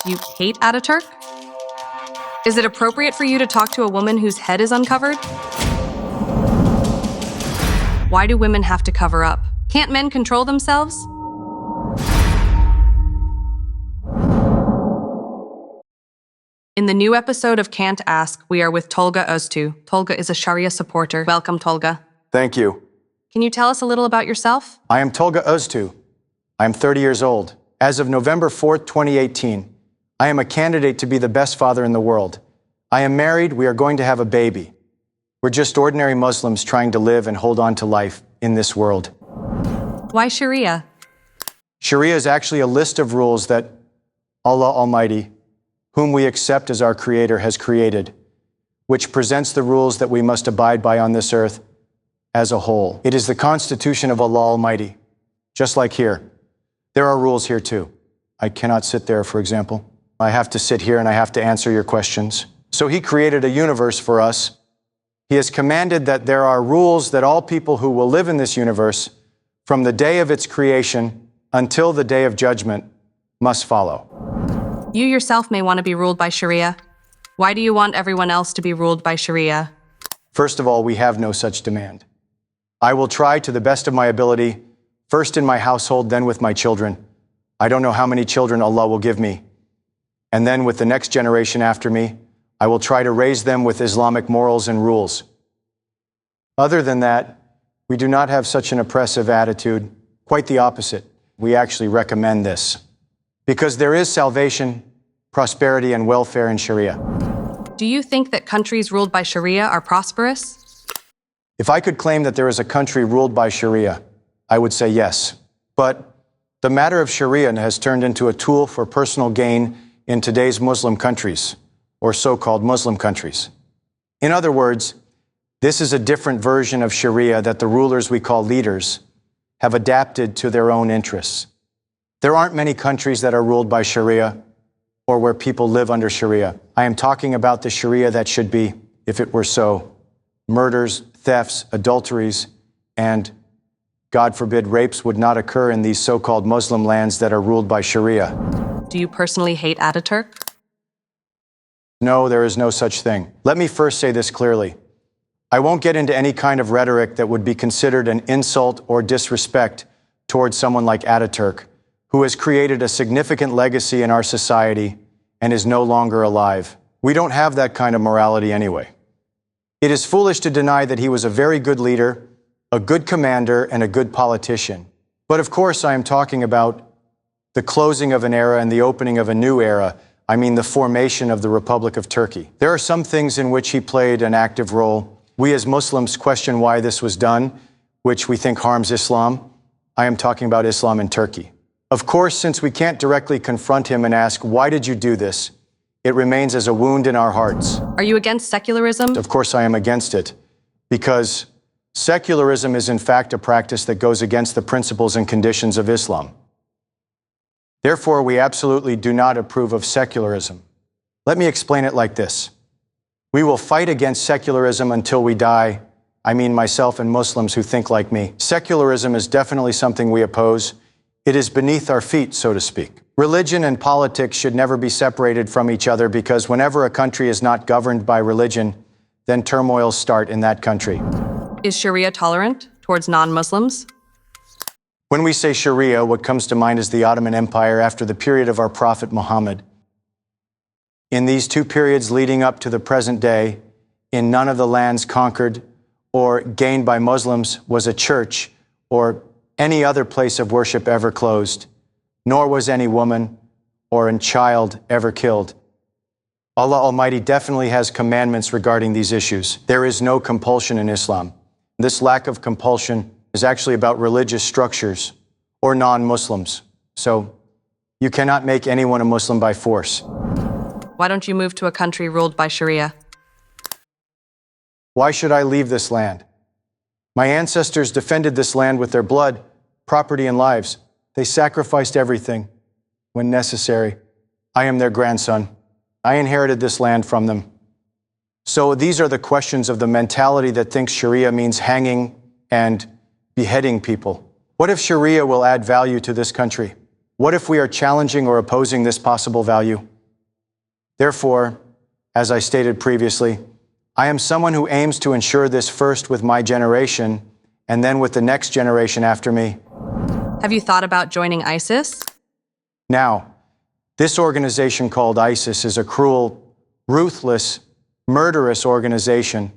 You hate Ataturk? Is it appropriate for you to talk to a woman whose head is uncovered? Why do women have to cover up? Can't men control themselves? In the new episode of Can't Ask, we are with Tolga Öztürk. Tolga is a Sharia supporter. Welcome, Tolga. Thank you. Can you tell us a little about yourself? I am Tolga Öztürk. I am 30 years old. As of November 4th, 2018, I am a candidate to be the best father in the world. I am married. We are going to have a baby. We're just ordinary Muslims trying to live and hold on to life in this world. Why Sharia? Sharia is actually a list of rules that Allah Almighty, whom we accept as our Creator, has created, which presents the rules that we must abide by on this earth as a whole. It is the constitution of Allah Almighty, just like here. There are rules here too. I cannot sit there, for example. I have to sit here and I have to answer your questions. So He created a universe for us. He has commanded that there are rules that all people who will live in this universe, from the day of its creation until the day of judgment, must follow. You yourself may want to be ruled by Sharia. Why do you want everyone else to be ruled by Sharia? First of all, we have no such demand. I will try to the best of my ability, first in my household, then with my children. I don't know how many children Allah will give me. And then with the next generation after me, I will try to raise them with Islamic morals and rules. Other than that, we do not have such an oppressive attitude. Quite the opposite. We actually recommend this. Because there is salvation, prosperity, and welfare in Sharia. Do you think that countries ruled by Sharia are prosperous? If I could claim that there is a country ruled by Sharia, I would say yes. But the matter of Sharia has turned into a tool for personal gain in today's Muslim countries, or so-called Muslim countries. In other words, this is a different version of Sharia that the rulers we call leaders have adapted to their own interests. There aren't many countries that are ruled by Sharia or where people live under Sharia. I am talking about the Sharia that should be, if it were so, murders, thefts, adulteries, and, God forbid, rapes would not occur in these so-called Muslim lands that are ruled by Sharia. Do you personally hate Ataturk? No, there is no such thing. Let me first say this clearly. I won't get into any kind of rhetoric that would be considered an insult or disrespect towards someone like Ataturk, who has created a significant legacy in our society and is no longer alive. We don't have that kind of morality anyway. It is foolish to deny that he was a very good leader, a good commander, and a good politician. But of course, I am talking about the closing of an era and the opening of a new era. I mean the formation of the Republic of Turkey. There are some things in which he played an active role. We as Muslims question why this was done, which we think harms Islam. I am talking about Islam in Turkey. Of course, since we can't directly confront him and ask, why did you do this? It remains as a wound in our hearts. Are you against secularism? Of course I am against it, because secularism is in fact a practice that goes against the principles and conditions of Islam. Therefore, we absolutely do not approve of secularism. Let me explain it like this. We will fight against secularism until we die. I mean myself and Muslims who think like me. Secularism is definitely something we oppose. It is beneath our feet, so to speak. Religion and politics should never be separated from each other, because whenever a country is not governed by religion, then turmoils start in that country. Is Sharia tolerant towards non-Muslims? When we say Sharia, what comes to mind is the Ottoman Empire after the period of our Prophet Muhammad. In these two periods leading up to the present day, in none of the lands conquered or gained by Muslims was a church or any other place of worship ever closed, nor was any woman or a child ever killed. Allah Almighty definitely has commandments regarding these issues. There is no compulsion in Islam. This lack of compulsion is actually about religious structures or non-Muslims. So you cannot make anyone a Muslim by force. Why don't you move to a country ruled by Sharia? Why should I leave this land? My ancestors defended this land with their blood, property, and lives. They sacrificed everything when necessary. I am their grandson. I inherited this land from them. So these are the questions of the mentality that thinks Sharia means hanging and beheading people. What if Sharia will add value to this country? What if we are challenging or opposing this possible value? Therefore, as I stated previously, I am someone who aims to ensure this first with my generation and then with the next generation after me. Have you thought about joining ISIS? Now, this organization called ISIS is a cruel, ruthless, murderous organization,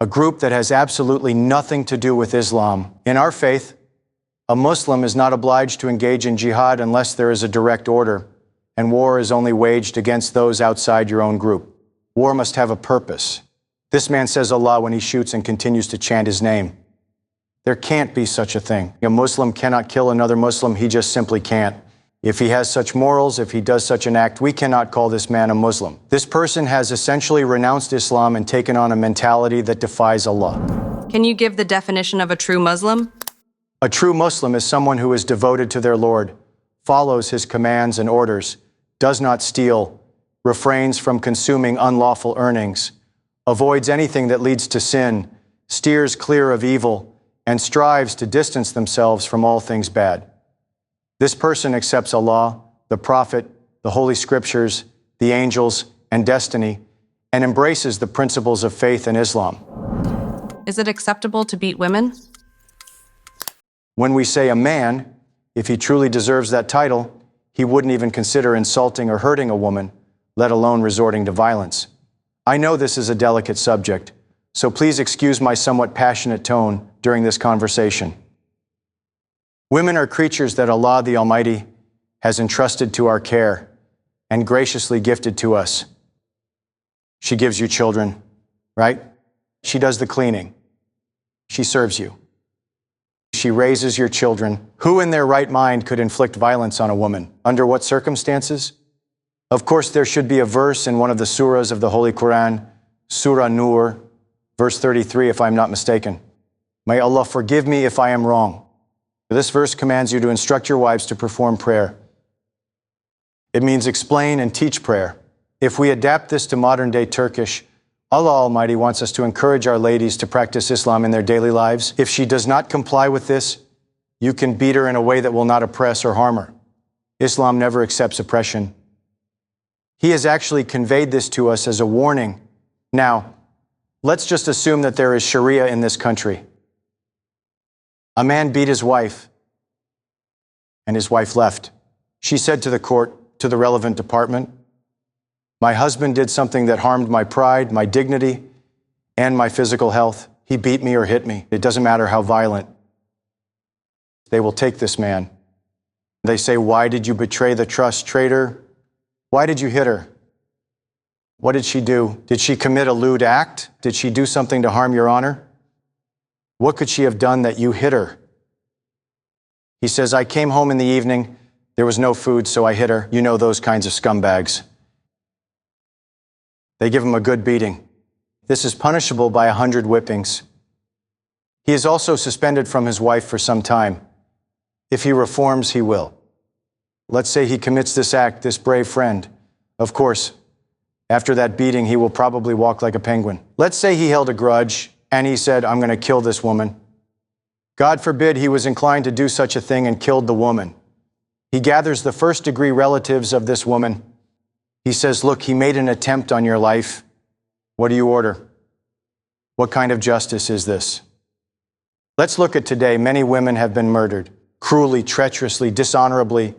a group that has absolutely nothing to do with Islam. In our faith, a Muslim is not obliged to engage in jihad unless there is a direct order, and war is only waged against those outside your own group. War must have a purpose. This man says Allah when he shoots and continues to chant his name. There can't be such a thing. A Muslim cannot kill another Muslim. He just simply can't. If he has such morals, if he does such an act, we cannot call this man a Muslim. This person has essentially renounced Islam and taken on a mentality that defies Allah. Can you give the definition of a true Muslim? A true Muslim is someone who is devoted to their Lord, follows his commands and orders, does not steal, refrains from consuming unlawful earnings, avoids anything that leads to sin, steers clear of evil, and strives to distance themselves from all things bad. This person accepts Allah, the Prophet, the Holy Scriptures, the angels, and destiny, and embraces the principles of faith in Islam. Is it acceptable to beat women? When we say a man, if he truly deserves that title, he wouldn't even consider insulting or hurting a woman, let alone resorting to violence. I know this is a delicate subject, so please excuse my somewhat passionate tone during this conversation. Women are creatures that Allah the Almighty has entrusted to our care and graciously gifted to us. She gives you children, right? She does the cleaning. She serves you. She raises your children. Who in their right mind could inflict violence on a woman? Under what circumstances? Of course, there should be a verse in one of the surahs of the Holy Quran, Surah Nur, verse 33, if I'm not mistaken. May Allah forgive me if I am wrong. This verse commands you to instruct your wives to perform prayer. It means explain and teach prayer. If we adapt this to modern-day Turkish, Allah Almighty wants us to encourage our ladies to practice Islam in their daily lives. If she does not comply with this, you can beat her in a way that will not oppress or harm her. Islam never accepts oppression. He has actually conveyed this to us as a warning. Now, let's just assume that there is Sharia in this country. A man beat his wife, and his wife left. She said to the court, to the relevant department, "My husband did something that harmed my pride, my dignity, and my physical health. He beat me or hit me. It doesn't matter how violent." They will take this man. They say, "Why did you betray the trust, traitor? Why did you hit her? What did she do? Did she commit a lewd act? Did she do something to harm your honor? What could she have done that you hit her?" He says, "I came home in the evening. There was no food, so I hit her." You know those kinds of scumbags. They give him a good beating. This is punishable by 100 whippings. He is also suspended from his wife for some time. If he reforms, he will. Let's say he commits this act, this brave friend. Of course, after that beating, he will probably walk like a penguin. Let's say he held a grudge and he said, "I'm going to kill this woman." God forbid he was inclined to do such a thing and killed the woman. He gathers the first-degree relatives of this woman. He says, "Look, he made an attempt on your life. What do you order?" What kind of justice is this? Let's look at today. Many women have been murdered, cruelly, treacherously, dishonorably.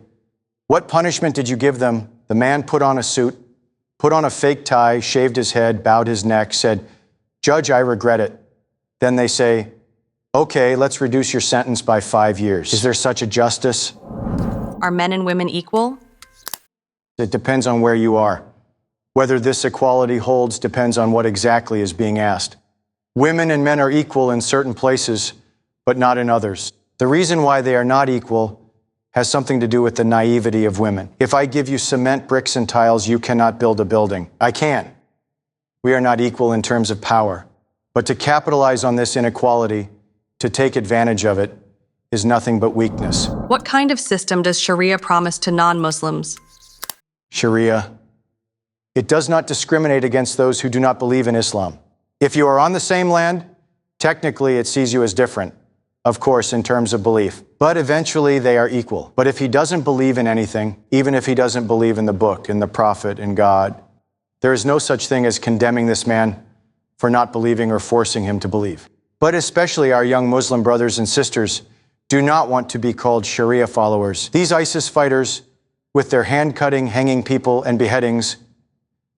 What punishment did you give them? The man put on a suit, put on a fake tie, shaved his head, bowed his neck, said, "Judge, I regret it." Then they say, "Okay, let's reduce your sentence by 5 years. Is there such a justice? Are men and women equal? It depends on where you are. Whether this equality holds depends on what exactly is being asked. Women and men are equal in certain places, but not in others. The reason why they are not equal has something to do with the naivety of women. If I give you cement, bricks, and tiles, you cannot build a building. I can. We are not equal in terms of power. But to capitalize on this inequality, to take advantage of it, is nothing but weakness. What kind of system does Sharia promise to non-Muslims? Sharia. It does not discriminate against those who do not believe in Islam. If you are on the same land, technically it sees you as different, of course, in terms of belief. But eventually they are equal. But if he doesn't believe in anything, even if he doesn't believe in the book, in the prophet, in God, There is no such thing as condemning this man for not believing or forcing him to believe. But especially our young Muslim brothers and sisters do not want to be called Sharia followers. These ISIS fighters, with their hand-cutting, hanging people, and beheadings,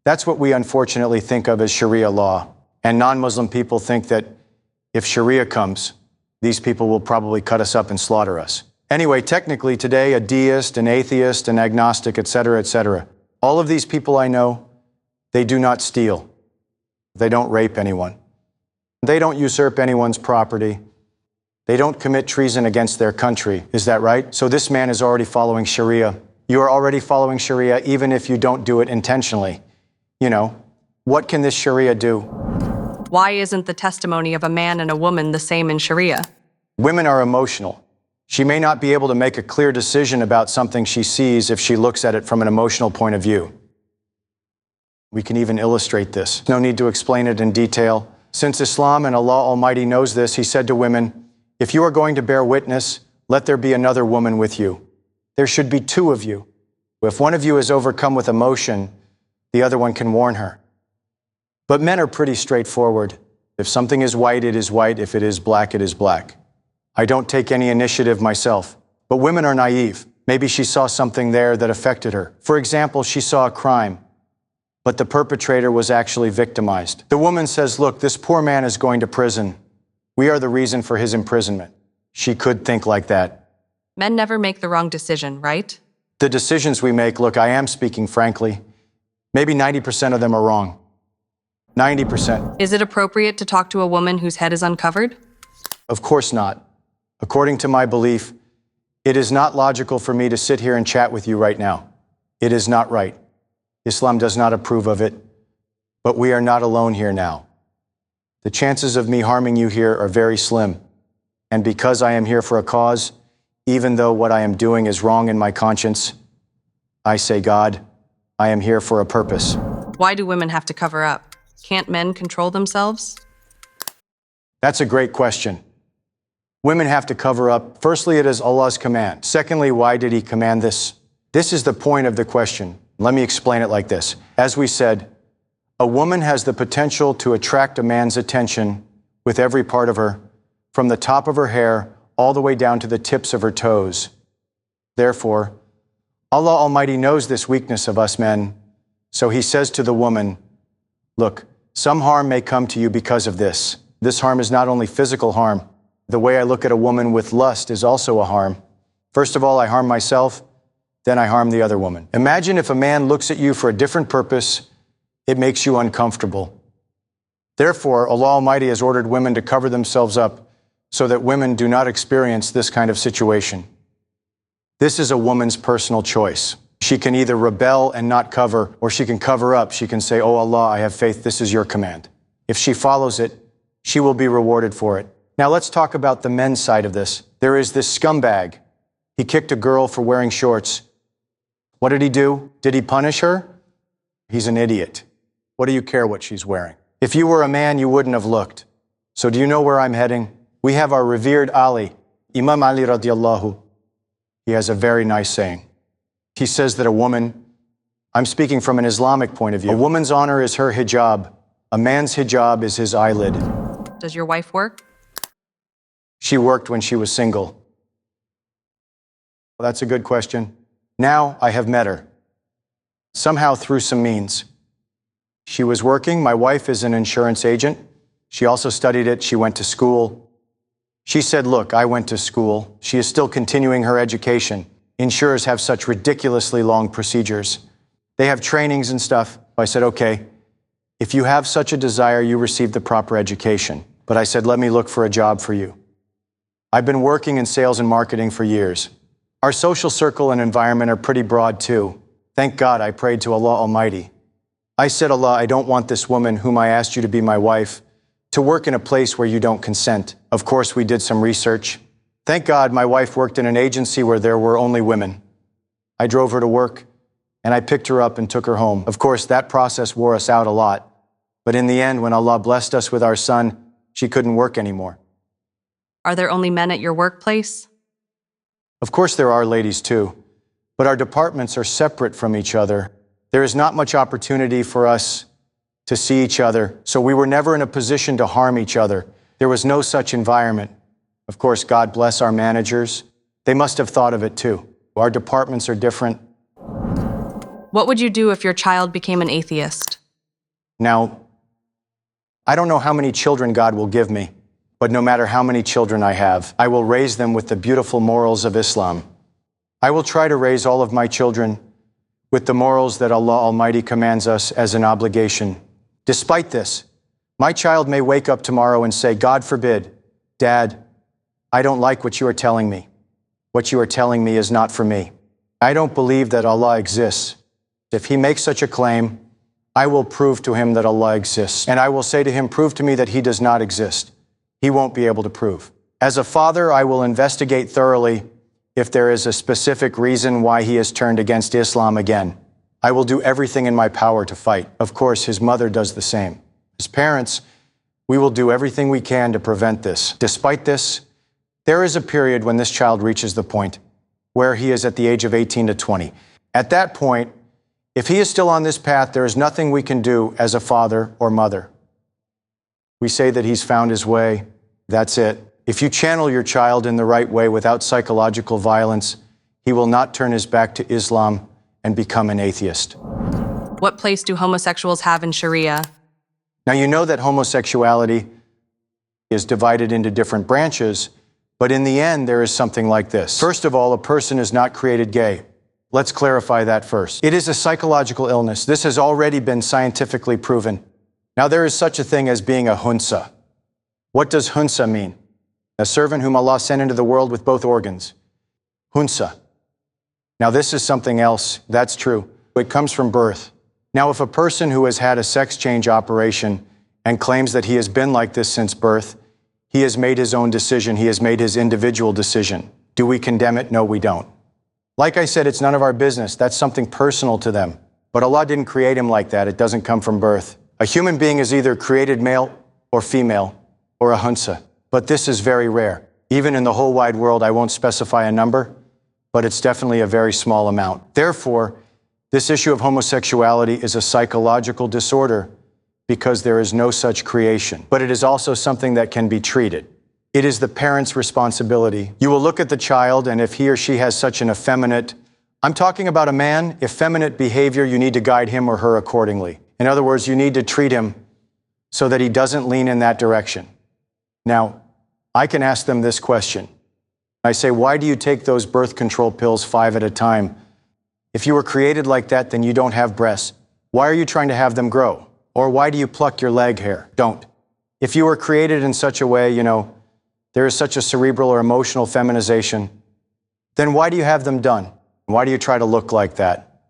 that's what we unfortunately think of as Sharia law. And non-Muslim people think that if Sharia comes, these people will probably cut us up and slaughter us. Anyway, technically today, a deist, an atheist, an agnostic, etc., all of these people I know, they do not steal. They don't rape anyone. They don't usurp anyone's property. They don't commit treason against their country. Is that right? So this man is already following Sharia. You are already following Sharia even if you don't do it intentionally. You know, what can this Sharia do? Why isn't the testimony of a man and a woman the same in Sharia? Women are emotional. She may not be able to make a clear decision about something she sees if she looks at it from an emotional point of view. We can even illustrate this. No need to explain it in detail. Since Islam and Allah Almighty knows this, He said to women, if you are going to bear witness, let there be another woman with you. There should be two of you. If one of you is overcome with emotion, the other one can warn her. But men are pretty straightforward. If something is white, it is white. If it is black, it is black. I don't take any initiative myself. But women are naive. Maybe she saw something there that affected her. For example, she saw a crime, but the perpetrator was actually victimized. The woman says, look, this poor man is going to prison. We are the reason for his imprisonment. She could think like that. Men never make the wrong decision, right? The decisions we make, look, I am speaking frankly, maybe 90% of them are wrong. 90%. Is it appropriate to talk to a woman whose head is uncovered? Of course not. According to my belief, it is not logical for me to sit here and chat with you right now. It is not right. Islam does not approve of it, but we are not alone here now. The chances of me harming you here are very slim. And because I am here for a cause, even though what I am doing is wrong in my conscience, I say, God, I am here for a purpose. Why do women have to cover up? Can't men control themselves? That's a great question. Women have to cover up. Firstly, it is Allah's command. Secondly, why did He command this? This is the point of the question. Let me explain it like this. As we said, a woman has the potential to attract a man's attention with every part of her, from the top of her hair all the way down to the tips of her toes. Therefore, Allah Almighty knows this weakness of us men, so He says to the woman, look, some harm may come to you because of this. This harm is not only physical harm. The way I look at a woman with lust is also a harm. First of all, I harm myself, then I harm the other woman. Imagine if a man looks at you for a different purpose, it makes you uncomfortable. Therefore, Allah Almighty has ordered women to cover themselves up so that women do not experience this kind of situation. This is a woman's personal choice. She can either rebel and not cover, or she can cover up. She can say, oh Allah, I have faith, this is your command. If she follows it, she will be rewarded for it. Now let's talk about the men's side of this. There is this scumbag. He kicked a girl for wearing shorts. What did he do? Did he punish her? He's an idiot. What do you care what she's wearing? If you were a man, you wouldn't have looked. So do you know where I'm heading? We have our revered Ali, Imam Ali radiallahu. He has a very nice saying. He says that a woman, I'm speaking from an Islamic point of view, a woman's honor is her hijab. A man's hijab is his eyelid. Does your wife work? She worked when she was single. Well, that's a good question. Now I have met her. Somehow through some means. She was working. My wife is an insurance agent. She also studied it. She went to school. She said, look, I went to school. She is still continuing her education. Insurers have such ridiculously long procedures. They have trainings and stuff. I said, okay, if you have such a desire, you receive the proper education. But I said, let me look for a job for you. I've been working in sales and marketing for years. Our social circle and environment are pretty broad too. Thank God I prayed to Allah Almighty. I said, Allah, I don't want this woman whom I asked you to be my wife to work in a place where you don't consent. Of course, we did some research. Thank God my wife worked in an agency where there were only women. I drove her to work and I picked her up and took her home. Of course, that process wore us out a lot. But in the end, when Allah blessed us with our son, she couldn't work anymore. Are there only men at your workplace? Of course there are ladies too, but our departments are separate from each other. There is not much opportunity for us to see each other, so we were never in a position to harm each other. There was no such environment. Of course, God bless our managers. They must have thought of it too. Our departments are different. What would you do if your child became an atheist? Now, I don't know how many children God will give me, but no matter how many children I have, I will raise them with the beautiful morals of Islam. I will try to raise all of my children with the morals that Allah Almighty commands us as an obligation. Despite this, my child may wake up tomorrow and say, God forbid, Dad, I don't like what you are telling me. What you are telling me is not for me. I don't believe that Allah exists. If he makes such a claim, I will prove to him that Allah exists. And I will say to him, prove to me that he does not exist. He won't be able to prove. As a father, I will investigate thoroughly if there is a specific reason why he has turned against Islam again. I will do everything in my power to fight. Of course, his mother does the same. As parents, we will do everything we can to prevent this. Despite this, there is a period when this child reaches the point where he is at the age of 18 to 20. At that point, if he is still on this path, there is nothing we can do as a father or mother. We say that he's found his way. That's it. If you channel your child in the right way without psychological violence, he will not turn his back to Islam and become an atheist. What place do homosexuals have in Sharia? Now, you know that homosexuality is divided into different branches, but in the end, there is something like this. First of all, a person is not created gay. Let's clarify that first. It is a psychological illness. This has already been scientifically proven. Now, there is such a thing as being a hunsa. What does hunsa mean? A servant whom Allah sent into the world with both organs. Hunsa. Now, this is something else. That's true. It comes from birth. Now, if a person who has had a sex change operation and claims that he has been like this since birth, he has made his own decision. He has made his individual decision. Do we condemn it? No, we don't. Like I said, it's none of our business. That's something personal to them. But Allah didn't create him like that. It doesn't come from birth. A human being is either created male or female or a hunsa. But this is very rare. Even in the whole wide world, I won't specify a number, but it's definitely a very small amount. Therefore, this issue of homosexuality is a psychological disorder because there is no such creation. But it is also something that can be treated. It is the parent's responsibility. You will look at the child, and if he or she has such an effeminate, I'm talking about a man, effeminate behavior, you need to guide him or her accordingly. In other words, you need to treat him so that he doesn't lean in that direction. Now, I can ask them this question. I say, why do you take those birth control pills 5 at a time? If you were created like that, then you don't have breasts. Why are you trying to have them grow? Or why do you pluck your leg hair? Don't. If you were created in such a way, there is such a cerebral or emotional feminization, then why do you have them done? Why do you try to look like that?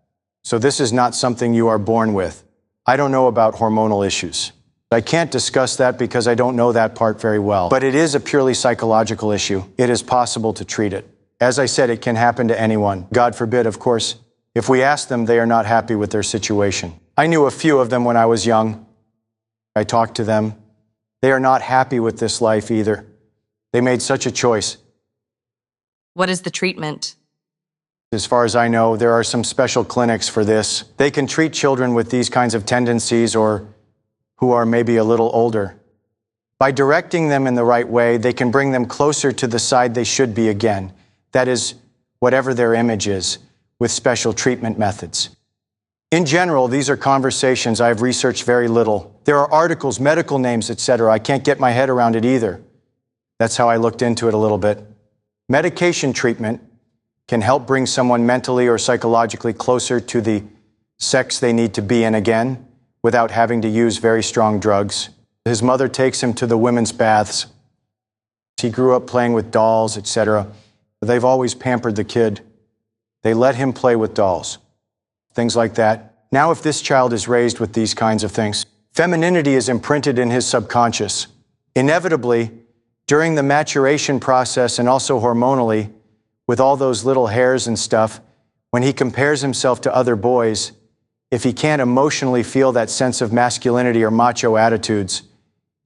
So this is not something you are born with. I don't know about hormonal issues. I can't discuss that because I don't know that part very well. But it is a purely psychological issue. It is possible to treat it. As I said, it can happen to anyone. God forbid, of course. If we ask them, they are not happy with their situation. I knew a few of them when I was young. I talked to them. They are not happy with this life either. They made such a choice. What is the treatment? As far as I know, there are some special clinics for this. They can treat children with these kinds of tendencies or who are maybe a little older. By directing them in the right way, they can bring them closer to the side they should be again. That is, whatever their image is, with special treatment methods. In general, these are conversations I've researched very little. There are articles, medical names, etc. I can't get my head around it either. That's how I looked into it a little bit. Medication treatment can help bring someone mentally or psychologically closer to the sex they need to be in again, without having to use very strong drugs. His mother takes him to the women's baths. He grew up playing with dolls, etc. They've always pampered the kid. They let him play with dolls. Things like that. Now, if this child is raised with these kinds of things, femininity is imprinted in his subconscious. Inevitably, during the maturation process and also hormonally, with all those little hairs and stuff, when he compares himself to other boys, if he can't emotionally feel that sense of masculinity or macho attitudes,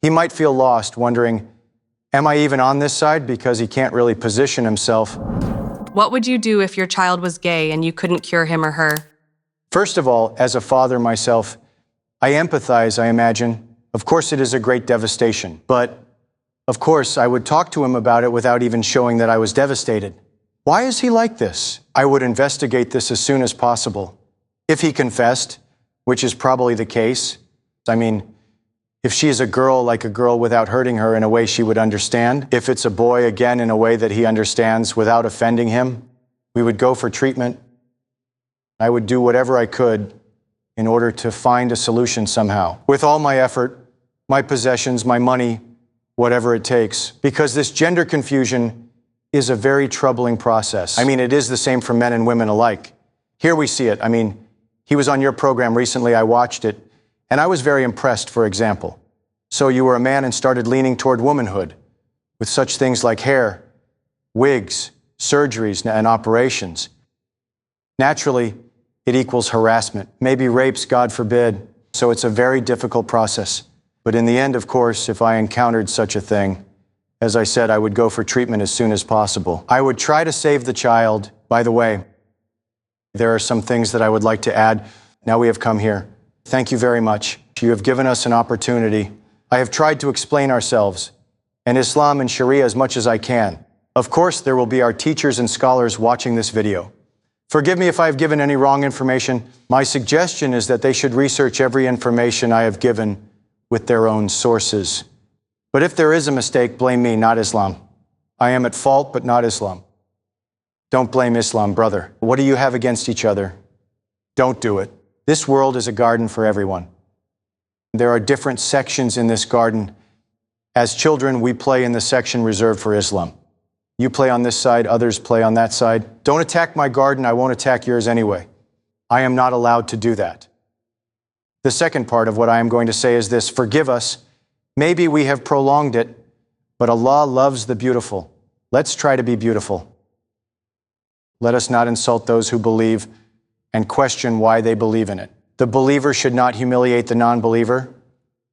he might feel lost, wondering, am I even on this side? Because he can't really position himself. What would you do if your child was gay and you couldn't cure him or her? First of all, as a father myself, I empathize, I imagine. Of course, it is a great devastation, but of course, I would talk to him about it without even showing that I was devastated. Why is he like this? I would investigate this as soon as possible. If he confessed, which is probably the case, I mean, if she is a girl, like a girl without hurting her in a way she would understand. If it's a boy, again, in a way that he understands without offending him, we would go for treatment. I would do whatever I could in order to find a solution somehow. With all my effort, my possessions, my money, whatever it takes. Because this gender confusion is a very troubling process. I mean, it is the same for men and women alike. Here we see it. I mean, he was on your program recently, I watched it, and I was very impressed, for example. So you were a man and started leaning toward womanhood with such things like hair, wigs, surgeries, and operations. Naturally, it equals harassment, maybe rapes, God forbid. So it's a very difficult process. But in the end, of course, if I encountered such a thing, as I said, I would go for treatment as soon as possible. I would try to save the child. By the way, there are some things that I would like to add. Now we have come here. Thank you very much. You have given us an opportunity. I have tried to explain ourselves and Islam and Sharia as much as I can. Of course, there will be our teachers and scholars watching this video. Forgive me if I have given any wrong information. My suggestion is that they should research every information I have given with their own sources. But if there is a mistake, blame me, not Islam. I am at fault, but not Islam. Don't blame Islam, brother. What do you have against each other? Don't do it. This world is a garden for everyone. There are different sections in this garden. As children, we play in the section reserved for Islam. You play on this side, others play on that side. Don't attack my garden, I won't attack yours anyway. I am not allowed to do that. The second part of what I am going to say is this: forgive us. Maybe we have prolonged it, but Allah loves the beautiful. Let's try to be beautiful. Let us not insult those who believe and question why they believe in it. The believer should not humiliate the non-believer.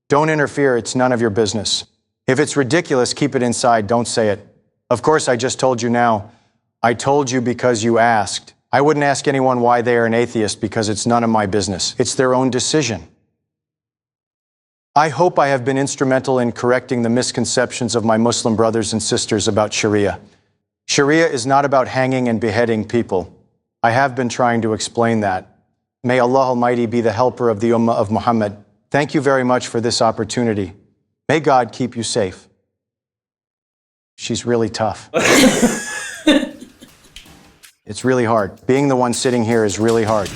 Don't interfere, it's none of your business. If it's ridiculous, keep it inside, don't say it. Of course, I just told you now. I told you because you asked. I wouldn't ask anyone why they are an atheist because it's none of my business. It's their own decision. I hope I have been instrumental in correcting the misconceptions of my Muslim brothers and sisters about Sharia. Sharia is not about hanging and beheading people. I have been trying to explain that. May Allah Almighty be the helper of the Ummah of Muhammad. Thank you very much for this opportunity. May God keep you safe. She's really tough. It's really hard. Being the one sitting here is really hard.